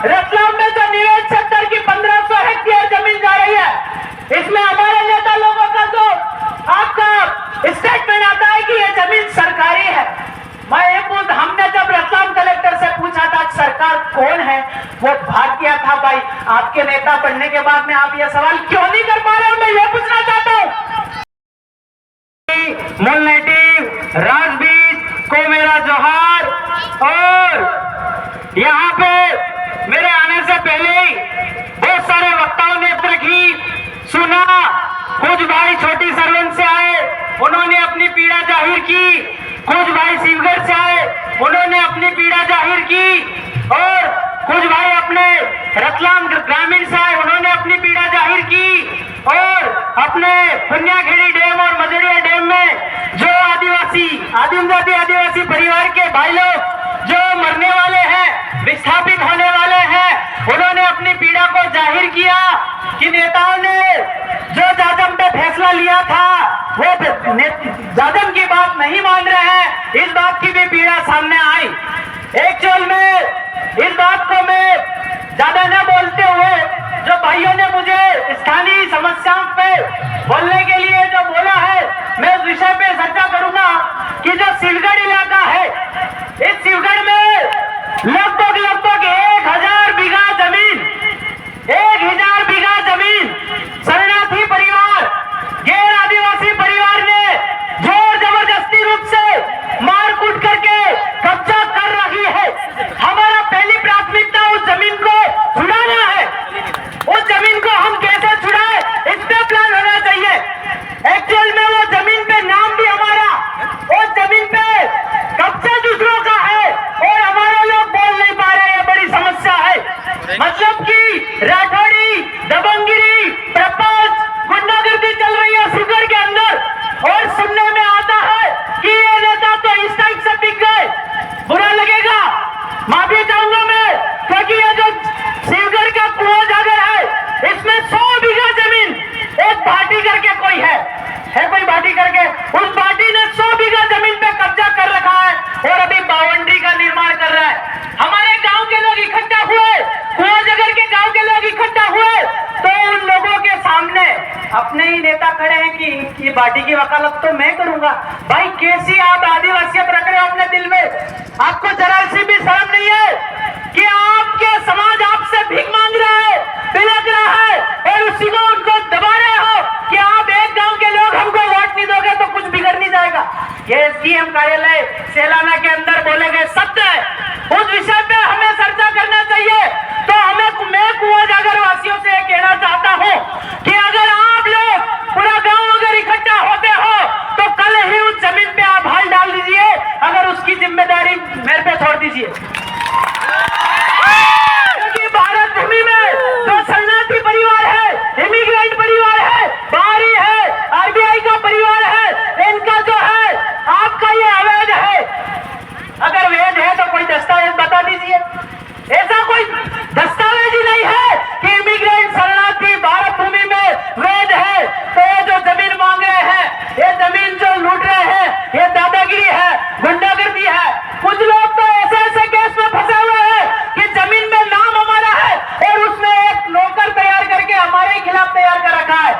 रतलाम में जो निवेश सेक्टर की 1500 हेक्टेयर जमीन जा रही है, इसमें हमारे नेता लोगों का तो आपका स्टेटमेंट आता है कि ये जमीन सरकारी है। हमने जब रतलाम कलेक्टर से पूछा था सरकार कौन है, वो भाग गया था। भाई आपके नेता बनने के बाद में आप ये सवाल क्यों नहीं कर पा रहे हो, मैं ये पूछना चाहता हूँ। मूल नेटिव राजबीज को मेरा जोहार। और यहाँ पे मेरे आने से पहले ही बहुत सारे वक्ताओं ने रखी सुना, कुछ भाई छोटी सरवन से आए, उन्होंने अपनी पीड़ा जाहिर की, कुछ भाई शिवगढ़ से आए, उन्होंने अपनी पीड़ा जाहिर की, और कुछ भाई अपने रतलाम ग्रामीण से आए, उन्होंने अपनी पीड़ा जाहिर की। और अपने पुण्याखेड़ी डैम और मजड़िया डैम में जो आदिवासी परिवार के भाई लोग जो मरने वाले हैं, विस्थापित होने वाले हैं, उन्होंने अपनी पीड़ा को जाहिर किया कि नेताओं ने जो जाजम पे फैसला लिया था वो जाजम की बात नहीं मान रहे हैं, इस बात की भी पीड़ा सामने आई। एक्चुअल में इस बात को मैं ज्यादा न बोलते हुए जो भाइयों ने मुझे स्थानीय समस्याओं पे बोलने के लिए जो बोला है, मैं उस विषय पे चर्चा करूंगा कि जो शिवगढ़ इलाका है, इस शिवगढ़ में लगभग 1000 बीघा जमीन, 1000 बीघा जमीन शरणार्थी परिवार, गैर आदिवासी परिवार ने जोर जबरदस्ती रूप से मारकूट करके कब्जा कर रही है। हमारा पहली प्राथमिकता उस जमीन को छुड़ाना है। उस जमीन को हम कैसे छुड़ाए, इस पे प्लान होना चाहिए। एक्चुअल में वो जमीन पे नाम भी हमारा, उस जमीन पे कब्जा दूसरों का है और हमारे लोग बोल नहीं पा रहे, ये बड़ी समस्या है। मतलब कि राठौड़ी, दबंगिरी, प्रपंच, गुंडागर्दी चल रही है शिवगढ़ के अंदर, और सुनने में आता है कि ये नेता तो इस टाइप से बिक गए। बुरा लगेगा, माफी चाहूंगा मैं, क्योंकि ये जो शिवगढ़ का कुआं जागर है, इसमें 100 बीघा जमीन एक भाटी करके कोई है कोई भाटी करके, उस भाटी ने 100 बीघा जमीन पे कब्जा कर रखा है और अभी बाउंड्री का निर्माण कर रहा है। हमारे गांव के लोग इकट्ठा हुए, कुआं जागर के गांव के लोग इकट्ठा हुए, तो उन लोगों के सामने अपने ही नेता खड़े हैं कि ये बाटी की वकालत तो मैं करूंगा। भाई कैसी आप आदिवासियत रख रहे हो अपने दिल में, आपको जरा सी भी शर्म नहीं है कि आपके समाज आपसे भीख मांग रहा है, तिलक रहा है, और उसी को उनको दबा रहे हो कि आप एक गांव के लोग हमको वोट नहीं दोगे तो कुछ बिगड़ नहीं जाएगा। ये एसडीएम कार्यालय सेलाना के अंदर बोले गए सत्य है, उस विषय पे हमें चर्चा करना चाहिए। तो मैं कुआं जागर वासियों से कहना चाहता हूँ कि अगर आप लोग पूरा गांव अगर इकट्ठा होते हो तो कल ही उस जमीन पे आप हल डाल दीजिए, अगर उसकी जिम्मेदारी मेरे पे छोड़ दीजिए। क्योंकि भारत भूमि में जो शरणार्थी परिवार है, इमिग्रेंट परिवार है, बाहरी है, आरबीआई का परिवार है, इनका जो है आपका ये अवैध है। अगर वैध है तो कोई दस्तावेज बता दीजिए। ऐसा कोई दस्तावेज ही नहीं है कि इमिग्रेंट शरणार्थी भारत भूमि में वैध है, तो ये जो जमीन मांग रहे हैं, ये जमीन जो लूट रहे हैं, ये दादागिरी है, गुंडागर्दी है। कुछ लोग तो ऐसे केस में फंसे हुए हैं कि जमीन में नाम हमारा है और उसमें एक नौकर तैयार करके हमारे खिलाफ तैयार कर रखा है,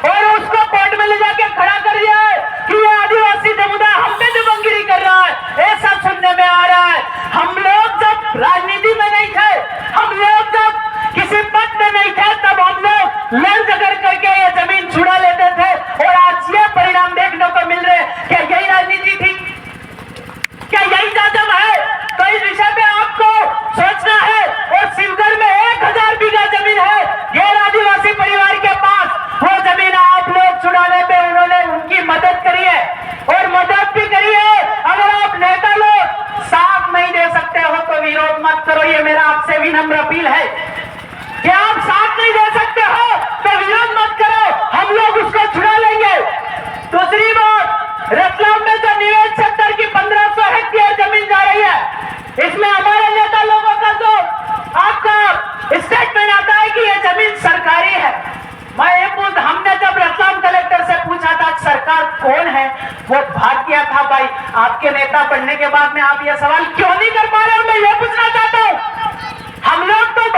और उसको कोर्ट में ले जाके खड़ा कर दिया है कि ये आदिवासी समुदाय हम पे दबंगिरी कर रहा है। ऐसा सुनने में आ रहा है। हम लोग जब राजनीति में नहीं थे, हम लोग जब किसी पद में नहीं थे, तब हम लोग लंच करके ये जमीन छुड़ा लेते थे, और आज ये परिणाम देखने को मिल रहे। क्या यही राजनीति थी? क्या यही जाजम है? तो इस विषय पे आपको सोचना है। और शिवगढ़ में 1000 बीघा जमीन है गैर आदिवासी परिवार के पास, वो जमीन आप लोग छुड़ाने पे उन्होंने उनकी मदद करी है, और मदद भी करी है। अगर आप नेता लोग साथ नहीं दे सकते हो तो विरोध मत करो, ये मेरा आपसे विनम्र अपील है कि आप साथ नहीं दे सकते हो तो विरोध मत करो, हम लोग उसको छुड़ा लेंगे। दूसरी बात, रतलाम में जो निवेश सेक्टर की 1500 हेक्टेयर जमीन जा रही है, इसमें हमारे नेता लोगों का जो आपका स्टेटमेंट आता है कि ये जमीन सरकारी है। हमने जब रतलाम कलेक्टर से पूछा था सरकार कौन है, वो भाग गया था। भाई आपके नेता बनने के बाद में आप ये सवाल क्यों नहीं कर पा रहे हो, मैं ये पूछना चाहता हूँ। हम लोग तो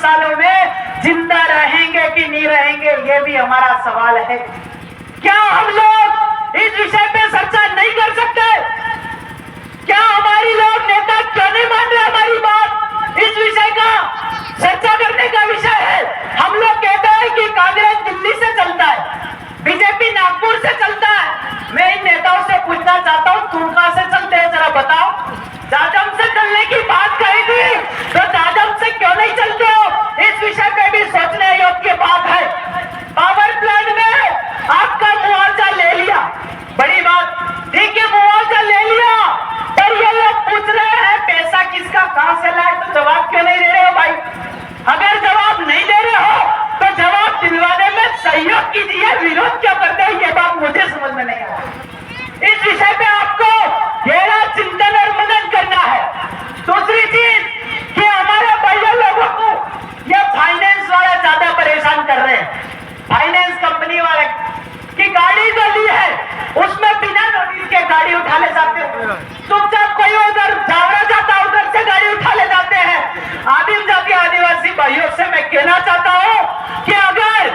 सालों में जिंदा रहेंगे कि नहीं रहेंगे, ये भी हमारा सवाल है। क्या हम लोग इस विषय पे चर्चा नहीं कर सकते? क्या हमारी लोग नेता क्यों नहीं मान रहे हमारी बात? इस विषय का चर्चा करने का विषय है। हम लोग कहते हैं कि कांग्रेस दिल्ली से चलता है, बीजेपी नागपुर से चलता है। मैं इन नेताओं से पूछना चाहता हूँ, तुम कहां से चलते हैं, जरा बताओ। जाजम से चलने की बात कही थी, तो जाजम से क्यों नहीं चलते हो? इस विषय पे भी सोचने योग्य बात है। पावर प्लांट में आपका मुआवजा ले लिया, बड़ी बात, ठीक है, मुआवजा ले लिया, पर ये लोग पूछ रहे हैं पैसा किसका, कहां से लाए, तो जवाब क्यों नहीं दे रहे हो भाई? अगर जवाब नहीं दे रहे हो तो जवाब दिलवाने में सहयोग कीजिए, विरोध क्यों करते हैं, ये बात मुझे समझ में नहीं आ रहा। इस विषय पे आपको गहरा चिंतन और मनन करना है। दूसरी चीज कि हमारे भैया लोगों को ये फाइनेंस वाले ज्यादा परेशान कर रहे हैं। फाइनेंस कंपनी वाले की गाड़ी जो ली है उसमें बिना नोटिस के गाड़ी उठा ले जाते हैं। चुपचाप कोई उधर जावरा जाता है, उधर से गाड़ी उठा ले जाते हैं। आदिम जाति आदिवासी भाइयों से मैं कहना चाहता हूं कि अगर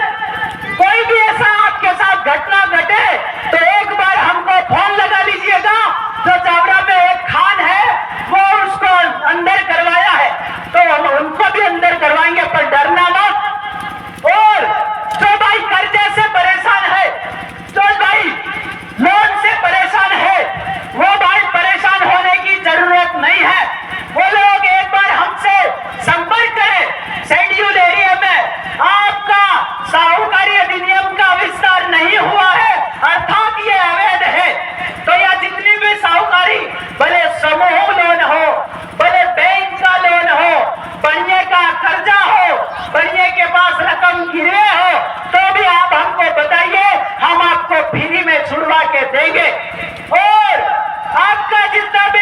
कोई भी ऐसा आपके साथ घटना घटे तो एक बार हमको फोन लगा लीजिएगा। जो जावरा में एक खान है वो उसको अंदर करवाया है तो हम उनको भी अंदर करवाएंगे, पर डरना मत। और जो भाई कर्जे से परेशान है, जो भाई लोन से परेशान है, वो भाई परेशान होने की जरूरत नहीं है। वो लोग एक बार हमसे संपर्क करें। शेड्यूल एरिया में आपका साहूकारी अधिनियम का विस्तार नहीं हुआ है, अर्थात ये अवैध है, तो यह जितनी भी साहूकारी, भले समूह लोन हो, भले बैंक का लोन हो, बढ़िया का कर्जा हो, बढ़िया के पास रकम गिरे हो, तो भी आप हमको बताइए, हम आपको फ्री में छुड़वा के देंगे। और आपका जितना भी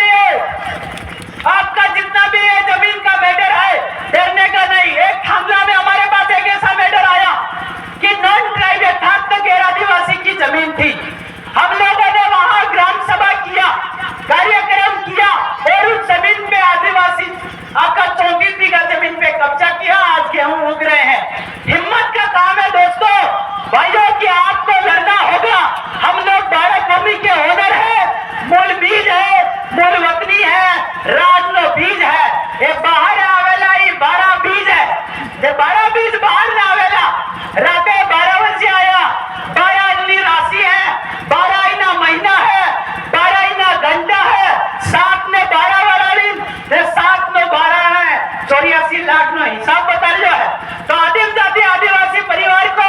जमीन का मैटर है, डरने का नहीं। एक थांगला में हमारे पास एक ऐसा मैटर आया कि नॉन ट्राइबल था, तो गैर आदिवासी की जमीन थी। हम लोगों ने वहां ग्राम सभा किया, कार्यक्रम किया और उस जमीन पे आदिवासी आपका 34 बीघा जमीन पे कब्जा किया। आज गेहूं उग रहे हैं। हिम्मत का काम है दोस्तों, भाइयों, कि आपको लड़ना होगा। हम लोग भारत भूमि के ओनर है, मूल बीज है, मूल वतनी है, राजनो बीज है। ये बाहर आवेला, ये 12 बीज है। ये 12 बीज बाहर ना आवेला, राते 12 बजे आया, 12 राशि है, 12 इना महीना है, 12 इना घंटा है, 7 ने 12 वाला दिन, 7 ने 12 है, 84 लाख नो हिसाब बता रहे है। तो आदिम जाति आदिवासी परिवार को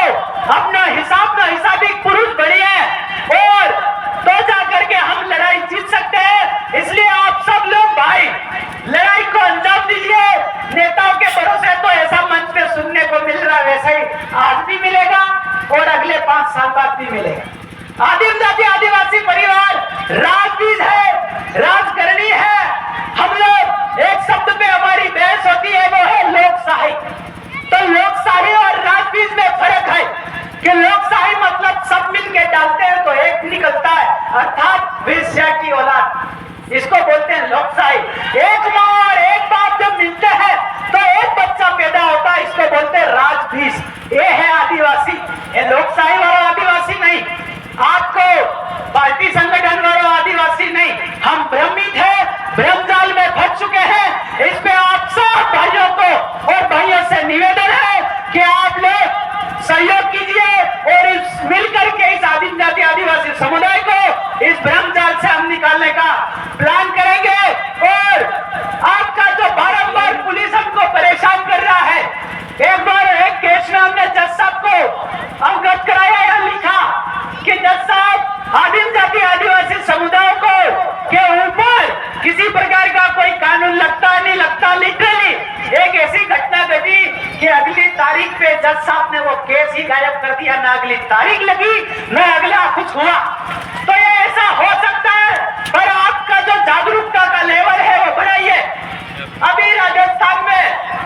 अपना हिसाब ना हिसाबी पुरुष बड़ी है और तो जाकर के हम लड़ाई जीत सकते हैं। इसलिए आप सब लोग भाई लड़ाई को अंजाम दीजिए। नेताओं के भरोसे तो ऐसा मंच पे सुनने को मिल रहा है, वैसे ही आज भी मिलेगा और अगले 5 साल बाद भी मिलेगा। आदिम जाति आदिवासी परिवार राजबीज है, राजकरणी है। हम लोग एक शब्द पे हमारी बहस होती है, वो है लोकशाही। तो लोकशाही और राजबीज में फर्क है कि लोकशाही मतलब सब मिलके डालते हैं तो एक निकलता है, अर्थात वेश्या की औलाद, इसको बोलते हैं लोकशाही। एक माँ और एक बाप जब मिलते हैं तो एक बच्चा पैदा होता है, इसको बोलते हैं राजबीज। ये है आदिवासी, ये लोकशाही वाला आदिवासी नहीं, आपको पार्टी संगठन वाला आदिवासी नहीं। हम भ्रमित है, भ्रमजाल में फंस चुके हैं। इस पे आप सब भाइयों को और भाइयों से निवेदन है कि आप लोग सहयोग कीजिए और इस मिलकर के इस आदिम जाति आदिवासी समुदाय को इस भ्रमजाल से हम निकालने का प्लान करेंगे। और आपका जो बारंबार पुलिस हमको परेशान कर रहा है, एक बार एक केस में हमने जज साहब को अवगत कराया या लिखा कि जज साहब आदिम जाति आदिवासी समुदायों को के ऊपर किसी प्रकार का कोई कानून लगता नहीं लगता। लिटरली एक ऐसी घटना घटी कि अगली तारीख पे जज साहब ने वो केस ही गायब कर दिया, ना अगली तारीख लगी ना अगला कुछ हुआ। तो ये ऐसा हो सकता है, पर आपका जो जागरूकता का लेवल है वो बढ़ाइए। अभी राजस्थान में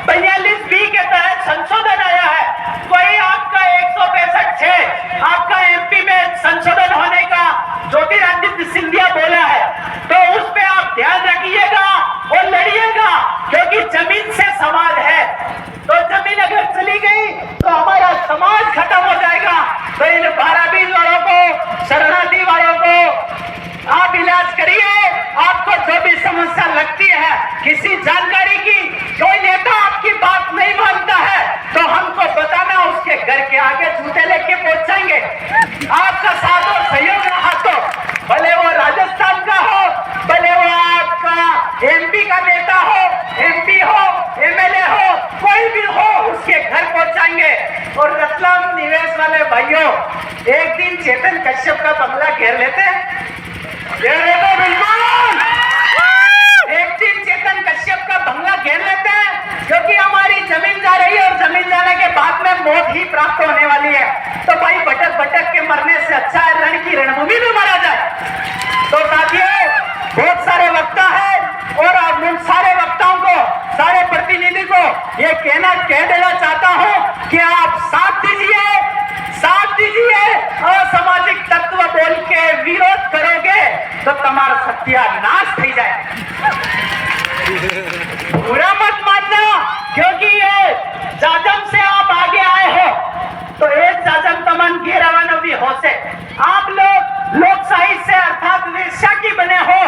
42B के तहत संशोधन आया है, वही आपका 165(6) आपका MP में संशोधन होने का ज्योतिरादित्य सिंधिया बोला है। तो उस पे आप ध्यान रखिएगा और लड़िएगा, क्योंकि जमीन से सवाल है। तो जमीन जाएंगे। और रतलाम निवेश वाले भाइयों, एक दिन चेतन कश्यप का बंगला घेर लेते, बिल्कुल एक दिन चेतन कश्यप का बंगला घेर लेते हैं, क्योंकि हमारी जमीन जा रही है और जमीन जाने के बाद में मौत ही प्राप्त होने वाली है। तो भाई भटक भटक के मरने से अच्छा है रण की रणभूमि में मारा जाए। तो साथियों, बहुत सारे वक्ता है और अब उन सारे वक्ताओं को, सारे प्रतिनिधि को ये कह देना चाहता हूं कि आप साथ दीजिए। असामाजिक तत्व बोल के विरोध करोगे तो तुम्हारा सत्यानाश થઈ जाए। बुरा मत मानना, क्योंकि ये जाजम से आप आगे आए हो, तो एक जाजम तमन की रवाना भी हो से आप लोग लोकशाही से अर्थात वेश्या की बने हो,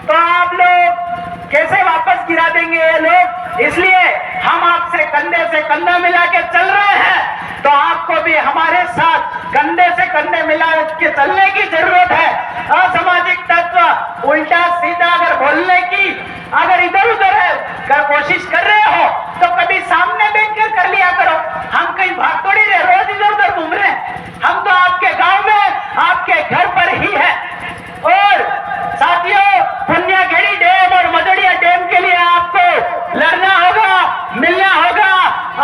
तो आप लोग कैसे वापस गिरा देंगे ये लोग। इसलिए हम आपसे कंधे से कंधा मिला के चल रहे हैं, तो आपको भी हमारे साथ कंधे से कंधे मिला के चलने की जरूरत है। असामाजिक तत्व उल्टा सीधा अगर बोलने की अगर इधर उधर है अगर कोशिश कर रहे हो, तो कभी सामने बैठकर कर लिया करो। हम कहीं भाग थोड़ी रहे, रोज इधर उधर घूम रहे हैं। हम तो आपके गांव में, आपके घर पर ही है। और साथियों, पुण्याखेड़ी डैम और मदड़िया डैम के लिए आपको लड़ना होगा, मिलना होगा।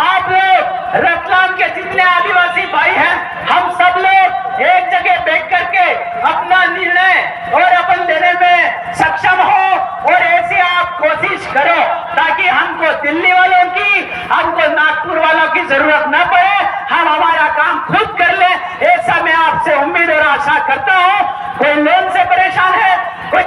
आप लोग रतलाम के जितने आदिवासी भाई हैं, हम सब लोग एक जगह बैठ करके अपना निर्णय और अपन देने में सक्षम हो। और ऐसी आप कोशिश करो ताकि हमको दिल्ली वालों की, हमको नागपुर वालों की जरूरत न पड़े, हम हमारा काम खुद कर ले। ऐसा मैं आपसे उम्मीद और आशा करता हूं। कोई लोन से परेशान है, कोई